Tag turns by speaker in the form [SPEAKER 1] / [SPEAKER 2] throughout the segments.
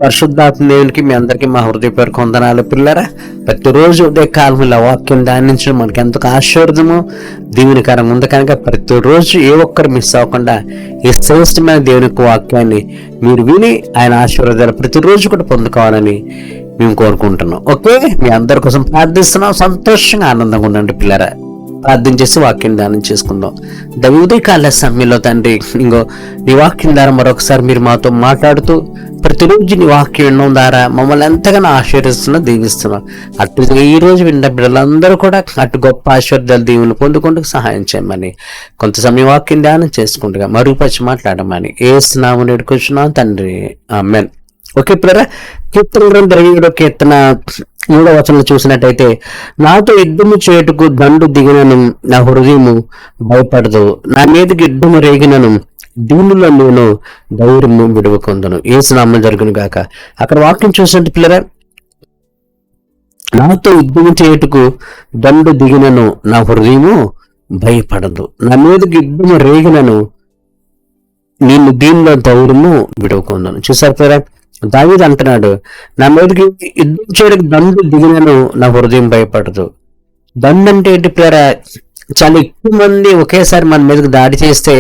[SPEAKER 1] పరిశుద్ధాత్మ దేవునికి మీ అందరికీ మా హృదయపూర్వక వందనాలు పిల్లరా. ప్రతిరోజు ఉదయ కాలంలో వాక్యం ధ్యానించడం మనకి ఎంతకు ఆశీర్వదము దీవెనకరం ఉంది కనుక ప్రతిరోజు ఏ ఒక్కరు మిస్ అవ్వకుండా ఈ శ్రేష్టమైన దేవుని యొక్క వాక్యాన్ని మీరు విని ఆయన ఆశీర్వాదాలు ప్రతిరోజు కూడా పొందుకోవాలని మేము కోరుకుంటున్నాం. ఓకే, మీ అందరి కోసం ప్రార్థిస్తున్నాం. సంతోషంగా ఆనందంగా ఉండండి పిల్లరా. ప్రార్థన చేసి వాక్యం ధ్యానం చేసుకుందాం. ఉదయకాల సమయంలో తండ్రి, ఇంకో నీ వాక్యం ద్వారా మరొకసారి మీరు మాతో మాట్లాడుతూ ప్రతిరోజు నీ వాక్యం వినడం ద్వారా మమ్మల్ని ఎంతగానో ఆశీర్వదిస్తున్నా, దీవిస్తున్నాం. అటు ఈ రోజు విన్న బిడ్డలందరూ కూడా అటు గొప్ప ఆశీర్వాదాలు దీవులు పొందుకుంటూ సహాయం చేయమని, కొంత సమయం వాక్యం ధ్యానం చేసుకుంటుగా మరుగుపరిచి మాట్లాడమని యేసు నామమున వేడుకొంచున్నాం తండ్రి, ఆమేన్. ఓకే పిల్లరా, కీర్తన గ్రంథం 27వ కీర్తన 7వ వచనంలో చూసినట్టయితే, నాతో యుద్ధము చేయుటకు దండు దిగినను నా హృదయము భయపడదు, నా మీదకి యుద్ధము రేగినను దీనిలో నేను ధైర్యము విడువకొందును. యేసు నామమున జరుగును గాక. అక్కడ వాక్యం చూసినట్టు పిల్లరా, నాతో యుద్ధము చేయుటకు దండు దిగినను నా హృదయము భయపడదు, నా మీదకి యుద్ధము రేగినను నేను దీనిలో ధైర్యము విడువకొందును. చూసారు పిల్లరా, దావీదు అంటున్నాడు, నా మీదకి యుద్ధం చేయడానికి దండు దిగినను నా హృదయం భయపడదు. దండు అంటే ఏంటి పిల్లరా? చాలా ఎక్కువ మంది ఒకేసారి మన మీదకి దాడి చేస్తే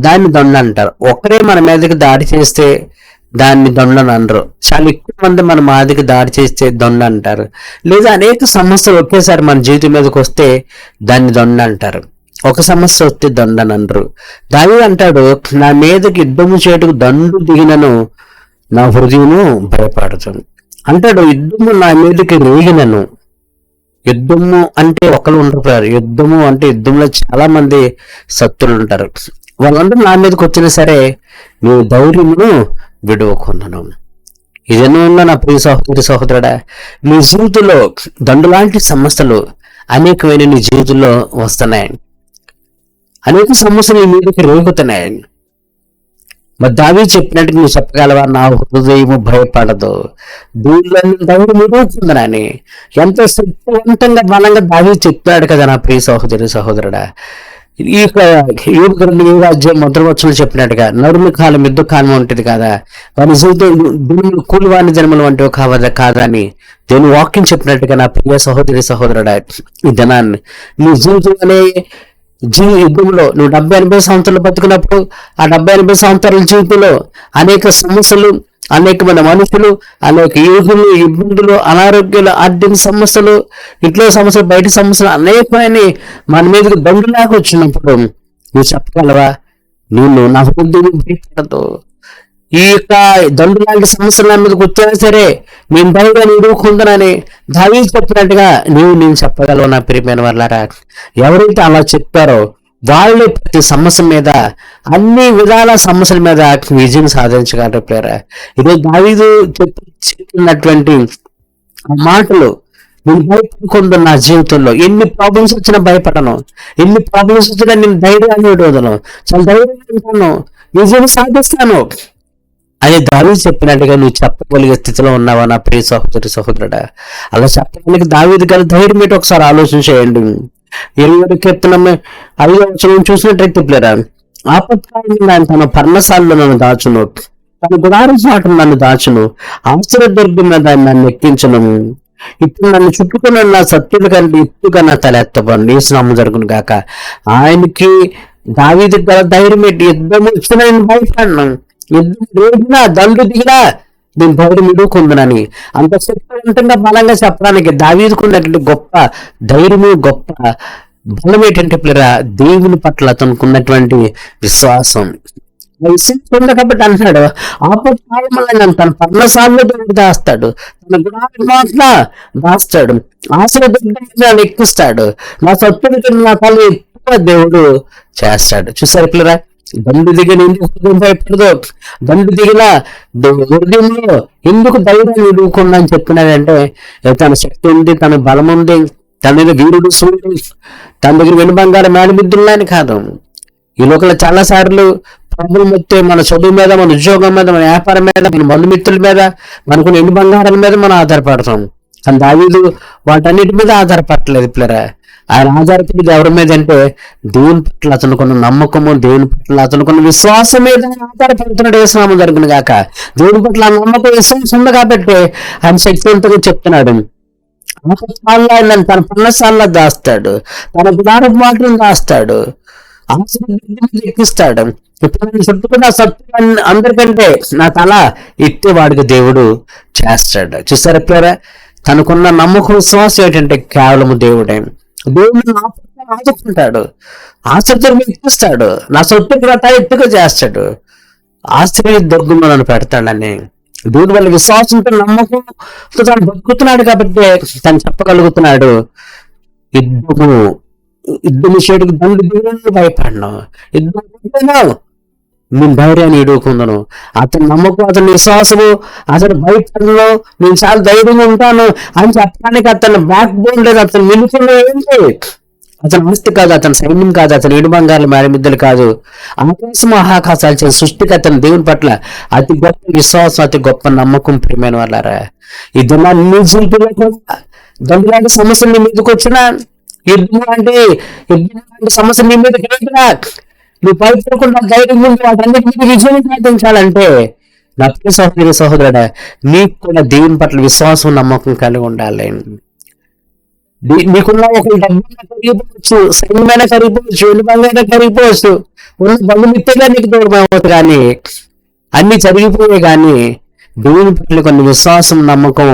[SPEAKER 1] దాన్ని దొండ అంటారు. ఒకరే మన మీదకి దాడి చేస్తే దాన్ని దొండని అనరు. చాలా ఎక్కువ మంది మన మాదికి దాడి చేస్తే దొండ అంటారు. లేదా అనేక సమస్యలు ఒకేసారి మన జీవితం మీదకి వస్తే దాన్ని దొండ అంటారు. ఒక సమస్య వస్తే దండని అనరు. దావీదు అంటాడు, నా మీదకి యుద్ధము చేయటకు దండు దిగినను నా హృదయము భయపడుతుంది అంటాడు. యుద్ధము నా మీదకి రేగినను. యుద్ధము అంటే ఒకరు ఉంటారు. యుద్ధము అంటే యుద్ధంలో చాలా మంది శత్రులు ఉంటారు. వాళ్ళందరూ నా మీదకి వచ్చినా సరే నీ ధైర్యమును విడువకొందును. ఇదేనో ఉన్న నా ప్రియ సహోదరి సహోదరుడా, నీ జీవితంలో దండు లాంటి సమస్యలు అనేకమైన నీ జీవితంలో వస్తున్నాయి. అనేక సమస్యలు నీ మీదకి రేగుతున్నాయి. మరి దావీదు చెప్పినట్టు నువ్వు చెప్పగలవా? నా హృదయము భయపడదు, దీనిలో ధైర్యం విడువకొందునని. ఎంతో శక్తివంతంగా బలంగా దావీదు చెప్తాడు కదా నా ప్రియ సహోదరి సహోదరుడా. ఈ యోబు గ్రంథం 7వ అధ్యాయం 1వ వచనంలో చెప్పినట్టుగా, నరుని కాలం యుద్ధ కాలం ఉంటుంది కదా, వాని జీవితం భూమిని కూలివాని జన్మలు వంటివి కాదా అని దేవుని వాక్యం చెప్పినట్టుగా నా ప్రియ సహోదరి సహోదరుడా, ఈ దినాన్ని నీ జీవితం అనే యుద్ధంలో నువ్వు 70-80 సంవత్సరాలు బతుకున్నప్పుడు ఆ 70-80 సంవత్సరాల జీవితంలో అనేక సమస్యలు, అనేకమైన మనుషులు, అనేక యువకులు, ఇబ్బందులు, అనారోగ్యాలు, ఆర్థిక సమస్యలు, ఇంట్లో సమస్యలు, బయట సమస్యలు అనేకమైన మన మీదకి దండులాగా వచ్చినప్పుడు నువ్వు చెప్పగలవా? నేను నా హృదయం భయపడదు. ఈ యొక్క దండు లాంటి సమస్యలు నా మీదకి వచ్చా సరే నేను ధైర్యాన్ని విడువకొందునని దావీదు చెప్పినట్టుగా నేను చెప్పగలవు నా ప్రియమైన వాళ్ళారా. ఎవరైతే అలా చెప్పారో వాళ్ళే ప్రతి సమస్య మీద, అన్ని విధాల సమస్యల మీద విజయం సాధించగలరు ప్రేరా. ఇదే దావీదు చెప్పినటువంటి మాటలు నేను భయపడకుండా నా జీవితంలో ఎన్ని ప్రాబ్లమ్స్ వచ్చినా భయపడను, ఎన్ని ప్రాబ్లమ్స్ వచ్చినా నేను ధైర్యాన్ని విడవదను, చాలా ధైర్యంగా ఉంటాను, విజయం సాధిస్తాను అని దావీదు చెప్పినట్టుగా నువ్వు చెప్పగలిగే స్థితిలో ఉన్నావా నా ప్రియ సహోదరి సహోదరుడా? అలా చెప్పడానికి దావీదు గల ధైర్యం ఏంటి ఒకసారి ఆలోచన చేయండి. 27వ కీర్తన 5వ వచనం చూసినట్టయితే పిల్లరా, ఆపత్కాలంలో ఆయన తన పర్ణశాలలో నన్ను దాచును, తన గుడారం చాటున నన్ను దాచును, ఆశ్చర్యదుర్గం మీద ఆయన నన్ను ఎక్కించను. ఇప్పుడు నన్ను చుట్టుకున్న నా శత్రువుల కంటే ఎత్తుగా నా తల ఎత్తబడి యేసు నామమున జరుగును గాక. ఆయనకి దావీదు గల ధైర్యం ఏంటి? యుద్ధం వచ్చిన నేను భయపడను, యుద్ధం రేగినా దండు దిగినా నేను ధైర్యం విడువకొందునని. అంత శక్తివంతంగా బలంగా చెప్పడానికి దావీదుకున్నటువంటి గొప్ప ధైర్యము, గొప్ప బలం ఏంటంటే పిల్లరా, దేవుని పట్ల అతనుకున్నటువంటి విశ్వాసం. విశ్వాసం కాబట్టి అంటున్నాడు, ఆపత్కాలంలో నన్ను తన పర్ణశాలలో దేవుడు దాస్తాడు, తన గుడారంలో దాస్తాడు, ఆశ్రయ ఎక్కిస్తాడు, నా శత్రువులకి నా తల ఎక్కువ దేవుడు చేస్తాడు. చూసారు పిల్లరా, దండు దిగిన ఎందుకు హృదయం భయపడదు, దండు దిగిన హృదయంలో ఎందుకు ధైర్యాన్ని విడువకుండా అని చెప్పినాడంటే, తన శక్తి ఉంది, తన బలం ఉంది, తన మీద వీరుడు సూర్యుడు, తన దగ్గర వెనుబంగారు మేడబిద్దులని కాదు. ఈ లోకంలో చాలా సార్లు ప్రాబ్లం వస్తే మన చదువు మీద, మన ఉద్యోగం మీద, మన వ్యాపారం మీద, మన బంధుమిత్రుల మీద, మనకున్న ఎన్ని బంగారాల మీద మనం ఆధారపడతాం. కానీ దావీదు వాటన్నిటి మీద ఆధారపడలేదు పిల్లరా. ఆయన ఆధారపడేది ఎవరి మీద అంటే దేవుని పట్ల అతనుకున్న నమ్మకము, దేవుని పట్ల అతనుకున్న విశ్వాసం మీద ఆధారపడుతున్నాడు. యేసునామం జరుగును గాక. దేవుని పట్ల ఆ నమ్మకం, విశ్వాసం ఉంది కాబట్టి ఆయన శక్తివంతంగా చెప్తున్నాడు. ఆపత్కాలంలో ఆయన తన పన్నసాల్లో దాస్తాడు, తన గుడారపు మాటలను దాస్తాడు, ఆశీర్వాదాన్ని ఎక్కిస్తాడు. ఇప్పుడు నేను చెప్పుకున్న సత్యాన్ని అందరికంటే నా తల ఎత్తేవాడికి దేవుడు చేస్తాడు. చూసారా ప్రియులారా, తనకున్న నమ్మకం, విశ్వాసం ఏంటంటే కేవలము దేవుడే. దేవుడు నా పట్ల ఆదుకుంటాడు, ఆశ్చర్యం ఎక్కిస్తాడు, నా సొత్తుకు నా తల ఎత్తుగా చేస్తాడు, ఆశ్చర్య దుర్గంలో నన్ను పెడతాడని దేవుడి వల్ల విశ్వాసంతో, నమ్మకంతో తను బతుకుతున్నాడు కాబట్టి తను చెప్పగలుగుతున్నాడు, యుద్ధము చేటుకు దండు దేవుని భయపడను, యుద్ధం నేను ధైర్యాన్ని ఎదుర్కొందను. అతని నమ్మకం, అతని విశ్వాసము, అతను భయపడను, నేను చాలా ధైర్యంగా ఉంటాను అని చెప్పడానికి అతని బ్యాక్ బోన్ లేదు, అతను నిలుపులో ఏంటి, అతని ఆస్తి కాదు, అతని సైన్యం కాదు, అతని ఏడు బంగారు మేడమిద్దలు కాదు, ఆకాశ మహాకాశాలు చేసి సృష్టికి అతని దేవుని పట్ల అతి గొప్ప విశ్వాసం, అతి గొప్ప నమ్మకం. ప్రియమైన వాళ్ళారా, ఇది నా నీ జీవితంలో కూడా దండులాంటి సమస్యలు నీ మీదకి వచ్చినా, యుద్ధం లాంటి సమస్య నీ మీదకి వచ్చినా, నువ్వు భయపడకుండా ధైర్యం ఉండి వాటన్నిటి మీద విజయం సాధించాలంటే నా ప్రియ సహోదరి సహోదరుడా, నీకు కూడా దేవుని పట్ల విశ్వాసం, నమ్మకం కలిగి ఉండాలి. నీకున్న ఒక డబ్బైనా కరిగిపోవచ్చు, సైన్యమైనా కరిగిపోవచ్చు, ఎలుబంగైనా కరిగిపోవచ్చు, ఉన్న బంధుమిత్రులే నీకు దూరం అవ్వదు, కానీ అన్ని జరిగిపోయే కానీ దేవుని పట్ల కొన్ని విశ్వాసం, నమ్మకం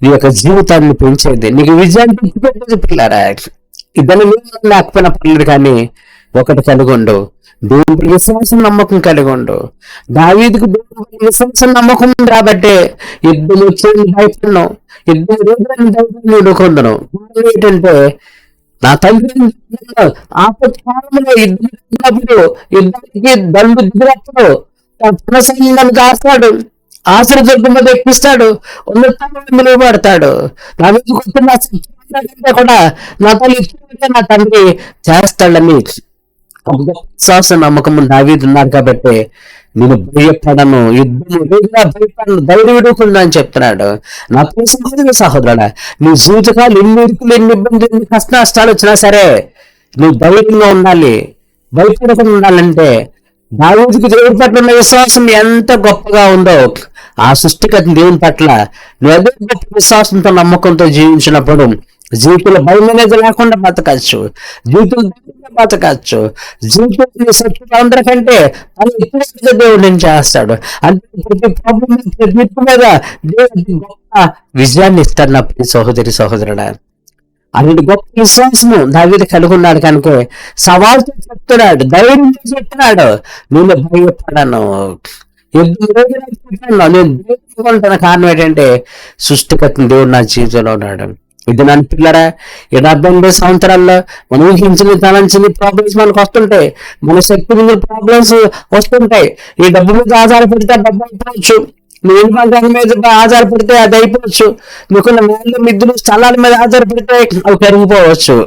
[SPEAKER 1] నీ యొక్క జీవితాన్ని పెంచేది, నీకు విజయాన్ని తెచ్చిపెట్టేది. పిల్లారా, ఇద్దరు లేకపోయినా పర్లేదు, కానీ ఒకటి కలిగి ఉండు, దేవుని విశ్వాసం, నమ్మకం కలిగి ఉండు. దావీదుకు దేవుని విశ్వాసం, నమ్మకం ఉంది కాబట్టి యుద్ధం వచ్చేది భయపడను, యుద్ధం ధైర్యాన్ని ఎదుర్కొందును. ఏంటంటే నా తండ్రి ఆపత్కాలంలో యుద్ధానికి దండు దిగినప్పుడు తన సైన్యాన్ని దాస్తాడు, ఆశ్రయం మీద ఎక్కిస్తాడు, ఉన్నతంగా నిలబడతాడు. నా మీద కొట్టిన కూడా నా తల్లి నా తండ్రి చేస్తాడని విశ్వాసం, నమ్మకం దావీదు ఉన్నాడు కాబట్టి నేను భయపడను, యుద్ధం భయపడను, ధైర్యం ఎదుర్కొందా అని చెప్తున్నాడు. నా ప్రియ సహోదరి సహోదరుడా, నీ జీవితకాలు ఎన్ని ఇరుకులు, ఎన్ని ఇబ్బందులు, ఎన్ని కష్ట నష్టాలు వచ్చినా సరే నువ్వు ధైర్యంగా ఉండాలి, భయపడకుండా ఉండాలంటే దావీదుకు దేవుని పట్ల ఉన్న విశ్వాసం ఎంత గొప్పగా ఉందో, ఆ సృష్టికర్త దేవుని పట్ల నువ్వు అదే గొప్ప విశ్వాసంతో, నమ్మకంతో జీవించినప్పుడు జీవితంలో భయం అనేది లేకుండా బతకచ్చు, జీవితం బతకచ్చు. జీవితంలో సత్యం అందరికంటే తను ఎక్కువ దేవుడు ఏం చేస్తాడు అంటే ప్రతి ప్రాబ్లం, ప్రతి మీద దేవుడు గొప్ప విజయాన్ని ఇస్తాడు. నా ప్రియ సహోదరి సహోదరుడా, అలాంటి గొప్ప విశ్వాసము దావీదు కలిగి ఉన్నాడు కనుక సవాల్తో చెప్తున్నాడు, ధైర్యంతో చెప్తున్నాడు, నేను భయపడను, నేను దేవుడు కారణం ఏంటంటే సృష్టికర్త దేవుడు నా జీవితంలో ఉన్నాడు. ఇది నన్ను పిల్లరా, 70 సంవత్సరాల్లో మనం ఊహించిన తలంచిన ప్రాబ్లమ్స్ మనకు వస్తుంటాయి, మన శక్తి మీద ప్రాబ్లమ్స్ వస్తుంటాయి. ఈ డబ్బు మీద ఆధారపడితే డబ్బు అయిపోవచ్చు, నేను బంగారం మీద ఆధారపడితే అది అయిపోవచ్చు, మీకున్న మేళ్ళ మిద్దులు స్థలాల మీద ఆధారపడితే అవి కరిగిపోవచ్చు.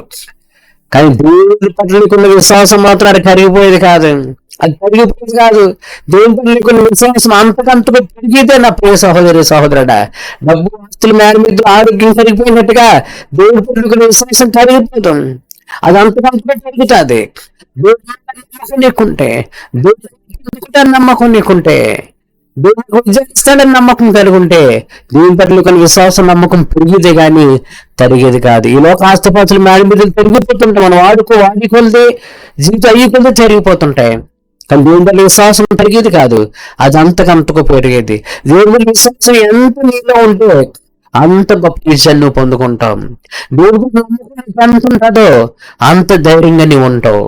[SPEAKER 1] కానీ దేవుని పట్ల నీకున్న విశ్వాసం మాత్రం అది కరిగిపోయేది కాదు, అది కరిగిపోయేది కాదు. దేవుని పట్ల నీకున్న విశ్వాసం అంతకంతకు పెరిగితే నా ప్రియ సహోదరి సహోదరుడా, డబ్బు, ఆస్తులు, మేడ మీద ఆరోగ్యం కరిగిపోయినట్టుగా దేవుని పట్ల నీకున్న విశ్వాసం కరిగిపోతాం, అది అంతకంతకు పెరుగుతుంది. దేవుని నీకుంటే, దేవుని నమ్మకం నీకుంటే, దేవునికి విజయిస్తాడని నమ్మకం కలిగి ఉంటే దేవుని పట్ల కొన్ని విశ్వాసం, నమ్మకం పెరిగేదే గాని తరిగేది కాదు. ఈ లోక ఆస్తిపాస్తులు మేడ మీద పెరిగిపోతుంటాయి, మనం వాడుకొలితే జీవితం అయ్యి జరిగిపోతుంటాయి. కానీ దేవుని పట్ల విశ్వాసం పెరిగేది కాదు, అది అంతకంతకు పెరిగేది. దేవుని పట్ల విశ్వాసం ఎంత నీలో ఉంటే అంత గొప్ప విజయాన్ని నువ్వు పొందుకుంటాం. దేవుని పట్ల నమ్మకం ఎంత ఉంటుందో అంత ధైర్యంగా నీవు ఉంటావు.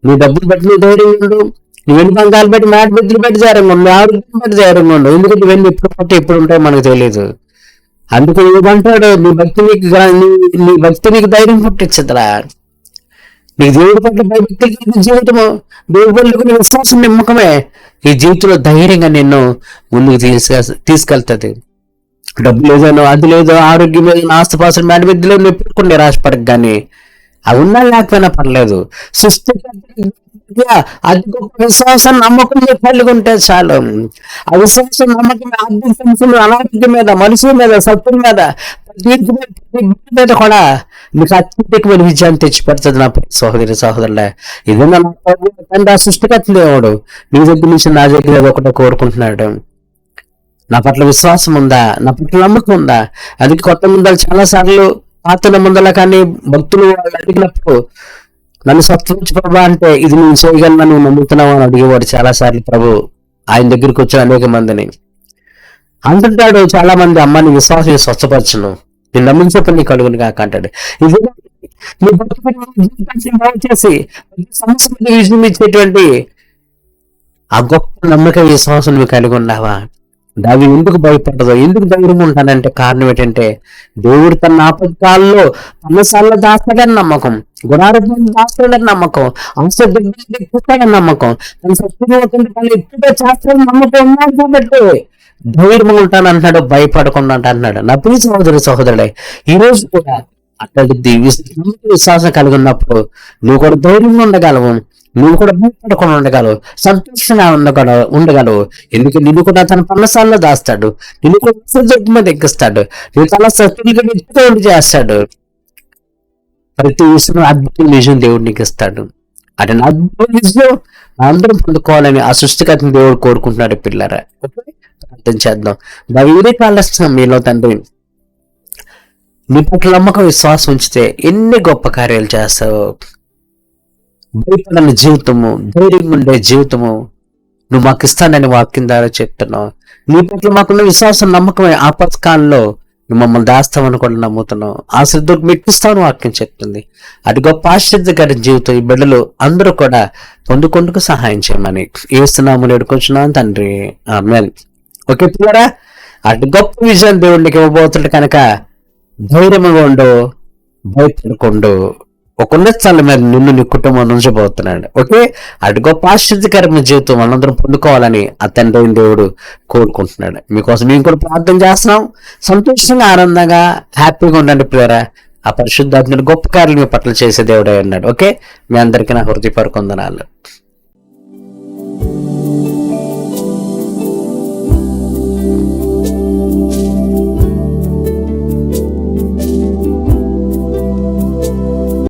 [SPEAKER 1] నీ డబ్బులు బట్టి నీ ధైర్యంగా ఉండు, నీ వెండి బంగాలు బట్టి, మేట బిద్దులు బట్టి ధైర్యంగా ఉండు, ఆరోగ్యం బట్టి ధైర్యంగా ఉండు. ఎందుకంటే ఇవన్నీ ఎప్పుడు పట్టి ఎప్పుడు ఉంటాయో మనకు తెలియదు. అందుకే ఏమంటాడు, నీ భక్తి నీకు ధైర్యం పుట్టించదురా. నీకు దేవుడి పట్ల భయభక్తి జీవితము, దేవుడి పట్ల విశ్వాసం, నమ్మకమే ఈ జీవితంలో ధైర్యంగా నిన్ను ముందుకు తీసుకెళ్తుంది. డబ్బు లేదో, అది లేదో, ఆరోగ్యం లేదో, ఆస్తిపాస్తులు, మేడ బిద్దులు ఎప్పుడు నిరాశపడకు, కానీ అవి ఉన్నా లేకపోయినా పర్లేదు. అది గొప్ప విశ్వాసం, నమ్మకం కలిగి ఉంటే చాలు. ఆ విశ్వాసం, నమ్మకం ఆర్థిక సమస్యలు, అనారోగ్యం మీద, మనుషుల మీద, సత్యం మీద, మీద కూడా నీకు అత్యధికమైన విజయాన్ని తెచ్చిపెడుతుంది నా సహోదరి సహోదరులే. ఇది నా తండ్రి, ఆ సృష్టికర్త దేవుడు నీ దగ్గర నుంచి నా దగ్గర ఏదో ఒకటి కోరుకుంటున్నాడు. నా పట్ల విశ్వాసం ఉందా, నా పట్ల నమ్మకం ఉందా? అందుకే కొత్త ముందలు చాలా సార్లు పాత ముందల కానీ భక్తులు వాళ్ళు అడిగినప్పుడు నన్ను సత్కరించి ప్రభు అంటే ఇది నేను చేయగలను, నువ్వు నమ్ముతున్నావు అని అడిగేవాడు చాలా సార్లు ప్రభు ఆయన దగ్గరికి వచ్చిన అనేక మందిని. అంటుంటాడు చాలా మంది, అమ్మ నీ విశ్వాసం స్వచ్ఛపరచును, నేను నమ్మించే పని కలుగును కాక అంటాడు. ఇది నీ చేసి సమస్య విజయం ఇచ్చేటువంటి ఆ గొప్ప నమ్మకం విశ్వాసం నువ్వు కలిగి ఉన్నావా? దావి ఎందుకు భయపడదు, ఎందుకు ధైర్యం ఉంటానంటే కారణం ఏంటంటే దేవుడు తన ఆపత్కాల్లో అన్నసార్లు దాస్తాడని నమ్మకం, గుణారూపంలో దాస్తాడని నమ్మకం, అంశాడని నమ్మకం, తన సత్యం ఎప్పుడో చేస్తాడని నమ్మకం ఉన్నాడు కాబట్టి ధైర్యం ఉంటాను అంటున్నాడు, భయపడకుండా అంటున్నాడు. నా ప్రియ సహోదరి సహోదరుడే, ఈ రోజు కూడా అట్లాంటి విశ్వాసం కలిగి ఉన్నప్పుడు నువ్వు కూడా ధైర్యంగా ఉండగలవు, నువ్వు కూడా భయపడకుండా ఉండగలవు, సంతోషంగా ఉండగలవు. ఎందుకంటే నిన్ను కూడా తన పన్నసాల్లో దాస్తాడు, నిన్ను కూడా మీద ఎక్కిస్తాడు, నువ్వు తన సత్తులు చేస్తాడు. ప్రతి విషయంలో అద్భుతమైన విజయం దేవుడు నీకు ఇస్తాడు. అంటే అద్భుత విజయం అందరం పొందుకోవాలని ఆ సృష్టికర్తని దేవుడు కోరుకుంటున్నాడు. పిల్లరా, ప్రార్థన చేద్దాం. వీరే కాలస్తున్నాం మీలో తండ్రి, నీ పట్ల నమ్మకం విశ్వాసం ఉంచితే ఎన్ని గొప్ప కార్యాలు చేస్తావు. భయపడని జీవితము, ధైర్యంగా ఉండే జీవితము నువ్వు మాకు ఇస్తానని వాక్యం ద్వారా చెప్తున్నావు. నీ పట్ల మాకున్న విశ్వాసం నమ్మకమే ఆపత్కాలంలో నువ్వు మమ్మల్ని దాస్తావని కూడా నమ్ముతున్నావు. ఆశ్రద్ధకు మెట్టిస్తావని వాక్యం చెప్తుంది. అది గొప్ప ఆశ్చర్యకర జీవితం ఈ బిడ్డలు అందరూ కూడా పొందుకుంటూ సహాయం చేయమని ఏస్తున్నాము నేడుకొచ్చున్నాను తండ్రి, ఆమేన్. ఓకే పిల్లరా, అటు గొప్ప విజయం దేవుడికి ఇవ్వబోతున్నాడు కనుక ధైర్యంగా ఉండు, భయపడకుండా ఒక ఉన్నత స్థలం మీద నిన్ను నీ కుటుంబం ఉంచబోతున్నాడు. ఓకే, అటు గొప్ప ఆశ్చర్యకరమైన జీవితం మనందరం పొందుకోవాలని ఆ తండ్రి దేవుడు కోరుకుంటున్నాడు. మీకోసం మేము కూడా ప్రార్థన చేస్తున్నాం. సంతోషంగా, ఆనందంగా, హ్యాపీగా ఉండండి ప్రియరా. ఆ పరిశుద్ధాత్ముడు గొప్ప కార్యాలు మీ పట్ల చేసే దేవుడే ఉన్నాడు. ఓకే, మీ అందరికీ నా హృదయపూర్వక వందనాలు.